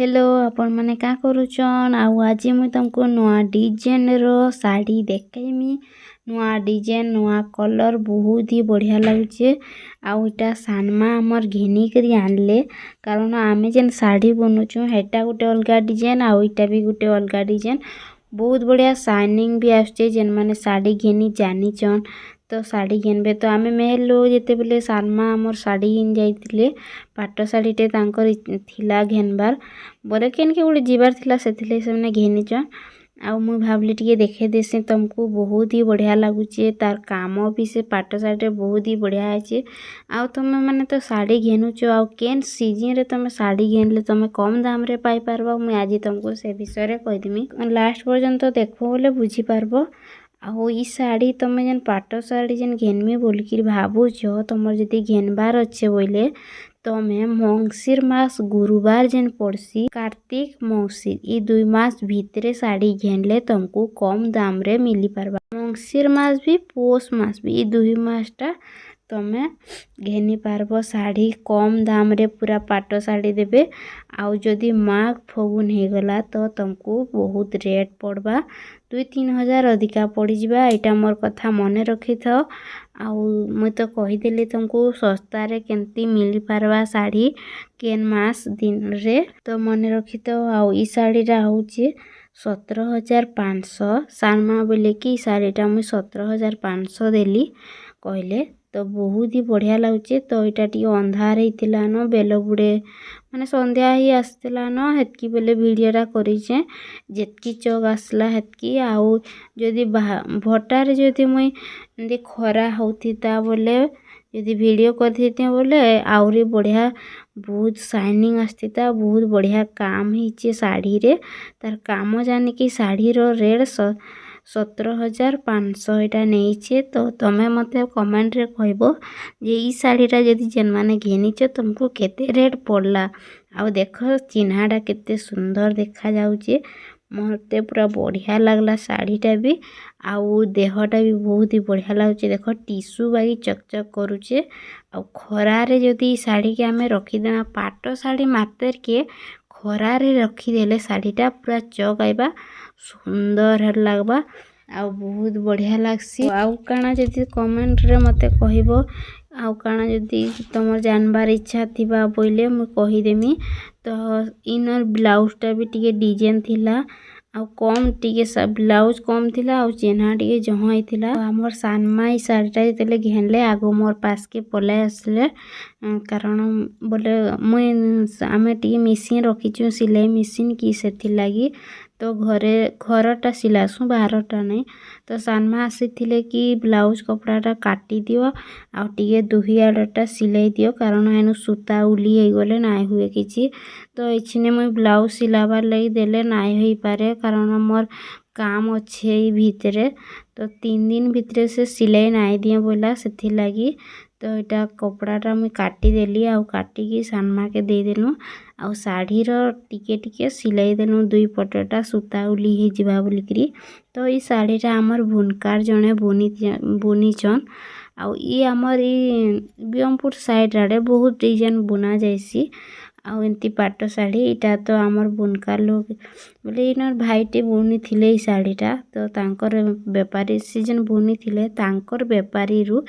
Hello आपण मैंने क्या करुचन आज मुई तुमको नुआ डिजाइन रो साड़ी देखेमी। नुआ डिजाइन नुआ कलर बहुत ही बढ़िया लगुचे। आउटा सानमा आमर घिनी करी आनले कारण आमे जेन साड़ी बनुचु हेटा गुटे अलगा डिजाइन आउटा भी गुटे अलगा डिजाइन। बहुत बढ़िया शाइनिंग भी आसचे जेन माने साड़ी घिनी जानिचन तो साड़ी घिनबे तो आमे मेहर लोग जेते बेले सानमा आमर साड़ी घिन जाइतिले पाट साड़ीटे तांकर थिला घेनबार बोले केनके गोटे जीवार थिला सेथिले से घेनिचन। आउ मुई भाबली टिके देखे देसी तुमको बहुत ही बढ़िया लगुचे तार काम भी से पाट साड़ी बहुत ही बढ़िया है। आउ तुम मैंने तो साड़ी घेनुच आउ केन सीजन रे तुम साड़ी घेनले तुम कम दाम रे पाई पारबो मुई आज तुमको से विषय रे कह देमी लास्ट पर्यंत देखबो बोले बुझी पारबो। आउ ई साड़ी तुम जेन पाट साड़ी जेन घेनमी बोलिकी भाबुछ तुमर जदि घेनबार अच्छे बोले तमें मंगसिर मास गुरुवार जेन पड़सी कार्तिक मंगसिर ई 2 मास भितरे साड़ी घेनले तुमको कम दाम रे मिली पारबा। मंगसिर मास भी पोष मास भी ई 2 मासटा तमें घेनी पारबो साड़ी कम दाम रे पूरा पाट साड़ी देबे। आउ जदि माघ फगुन हो गला तो तुमको बहुत रेट पड़बा 2-3 हजार अधिका पड़ी जिबा। एटा मोर कथा मने रखी था। आउ मुई तो कहीदेली तुमको सस्ता रे केमती मिली पारबा साड़ी केन मास दिन रे तो मने रखी तो। आउ ई साड़ीटा होचे 17,500 सानमा बोले कि साड़ीटा मुई 17,500 देली कहले तो बहुत ही बढ़िया लगुचे। तो इटा टी अंधार होइतिला न बेल बुड़े माने संध्या ही आसतिला न हेतकी बेले वीडियोटा करिचे जेतकी चौक आसला हेतकी। आउ जदि भटारे जदि मुई एमती खरा होतिता बोले जदि वीडियो करथिते बोले आउरी बढ़िया बहुत शाइनिंग आसतिता बहुत बढ़िया काम हिचे साड़ी रे। तार काम जाने कि साड़ी रो रेट 17,500 एटा नेइचे। तो तमे मते कमेंट रे कहबो जे ई साड़ीटा जदि जेन माने घेनिचो तुमको केते रेट पड़ला। आउ देखो चिन्हाटा केते सुंदर देखा जाउचे मते पूरा बढ़िया लागला साड़ीटा भी। आउ देहटा भी बहुत ही बढ़िया लाଗୁचे देखो टिश्यू बागी चकचक करूचे। आउ खरारे जदि साड़ी के आमे रखिदेना पाट साड़ी मातर के खरारे रखिदेले साड़ीटा पूरा चक आइबा सुंदर लागबा आउ बहुत बढ़िया लागसी। आउ काना जदि कमेंट रे मते कहबो आउ काना जदि तुमर जानबार इच्छा थिबा बोले मु कहिदेमी। तो इनर ब्लाउजटा भी टिके डिजाइन थिला आउ कम टिके सब ब्लाउज कम थिला आउ चेन्हा टिके जहाँ थिला। हमर सानमा ई साड़ीटा जेतेले घेनले आगो मोर पास के पलाई आसले कारण बोले मुई आमे टिके मेसिन रखिछु सिलाई मेसिन की सेथि लागी तो घरटा सिलासु बाहरटा नहीं। तो सानमा आसीथिले कि ब्लाउज कपड़ाटा काटी दियो आउ टिके दुही आडटा सिलाई दियो कारण एनु सूता उली हे गले नाइ हुए किछि। तो एछिने मुई ब्लाउज सिलाबार लगी देले नाइ होई पारे कारण मोर काम अच्छे ई भितरे तो 3 दिन भितरे से सिलाई नाइ दिए बोला सेथि लागी। तो एटा कपड़ाटा मुई काटी देली आउ काटिकी सानमा के दे देनु आउ साड़ी रो टिके टिके सिलाई देनु 2 पटेटा सूता उली हे जिबा बोलिकरी। तो ई साड़ीटा हमर बुनकार जणे बुनीचन आउ ई हमर ई बियमपुर साइड आड़े बहुत डिजाइन बुना जाइसी। आउ एंती पाट साड़ी इटा तो हमर बुनकार लोग बोले इनर भाईटे बुनी थिले ई साड़ीटा तो तांकर बेपारी सीजन बुनी थिले तांकर बेपारी रु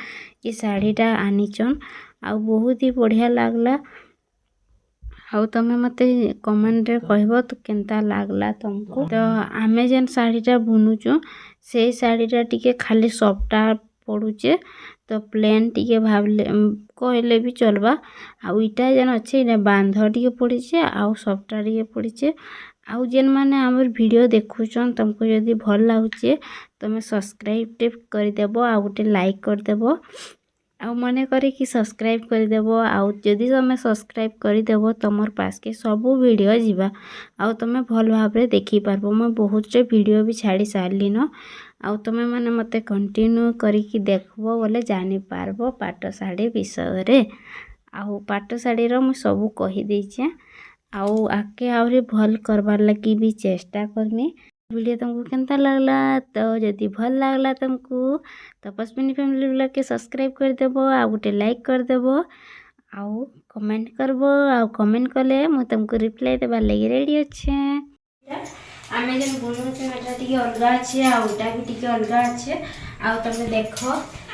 ई साड़ीटा आनिचन आउ बहुत ही बढ़िया लागला। आउ तमे मते कमेंट रे कहबो तो केनता लागला तुमको। तो आमे जेन साड़ीटा बुनुचु से साड़ीटा टिके खाली सफ्टा पड़ुचे तो प्लेन टिके भाबले कहले भी चलबा। आउ इटा जेन अच्छे इने बांध टिके पड़िचे आउ सफ्टा टिके पड़िचे। आउ जेन माने हमर वीडियो देखुचन तुमको यदि भल लागुचे तमे सब्सक्राइब टिप कर देबो आउ गोटे लाइक कर देबो आउ मने करे कि सब्सक्राइब कर देबो। आउ जदि तमे सब्सक्राइब कर देबो तमर पास के सब वीडियो जिबा आउ तमे भल भाबरे देखि पारबो। मैं बहुत वीडियो भी छाड़ी सारली न आउ तमे माने मते कंटिन्यू करिकी देखबो बोले जानि पारबो पाट साड़ी विषय रे। आउ पाट साड़ी रो मैं सब कहि देइछे आउ आके आउरी भल करबार लगी भी चेष्टा करमी। वीडियो तुमको केनता लागला तो जदि भल लागला तुमको तो पश्मिनी फैमिली ब्लॉग के सब्सक्राइब कर देबो आ गोटे लाइक कर देबो आउ कमेंट करबो आउ कमेंट कले मु तुमको रिप्लाई देबार लगी रेडी अच्छे। आमे जन बुनुचे एटा टिके अलगा अच्छे आउटा भी टिके अलगा अच्छे आउ तुम देख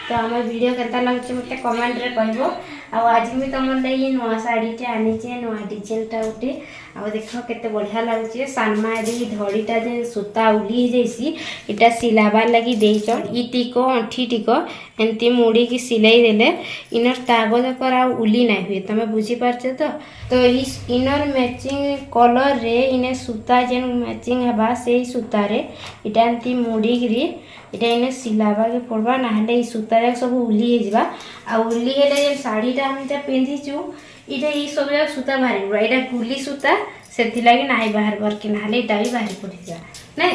तो आम वीडियो केता लगुच मत कमेंट रे कहबो। आज भी तुम लगी नुआ साड़ीटे आनीचे नुआ डिजाइनटा गोटे आ देख केते बढ़िया लगुचे सानमा यदि धड़ीटा जे सूता उली जैसी इटा सिलाबार लगी देचन ई टिको अंठी टिको एमती मुड़ी की सिलाई देले इनर कागज कर आ उली ना हुए तुम बुझी पारछ तो इनर मैचिंग कलर रे इने सूता जेन मैचिंग हबा से सूता रे इटा एमती मुड़ी गिरी इटा इने सिलाबा के पड़वा ना हले सूता रे सब उली हे जिबा आ उली हेले जे साड़ीटा हम पिंधिचु इटा ई सब सूता बाहर एटा गुली सूता से नहीं बाहर बार कि ना भी बाहर पड़ा ना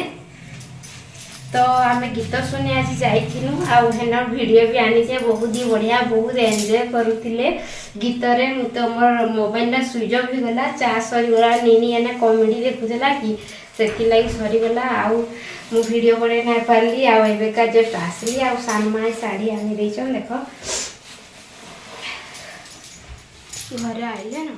तो आम गीत शुणी आज जाइलु आना भिडियो भी आनीचे बहुत ही बढ़िया बहुत एंजॉय करुले गीत रे तो मोर मोबाइल स्विच ऑफ हो गला चार्ज सरीगला नीनी एने कॉमेडी देखुला कि से सरीगला आउ मु वीडियो बड़े ना पारली आवेका जस्ट आसली आ सानमा साड़ी आनी देख घर आइले ना।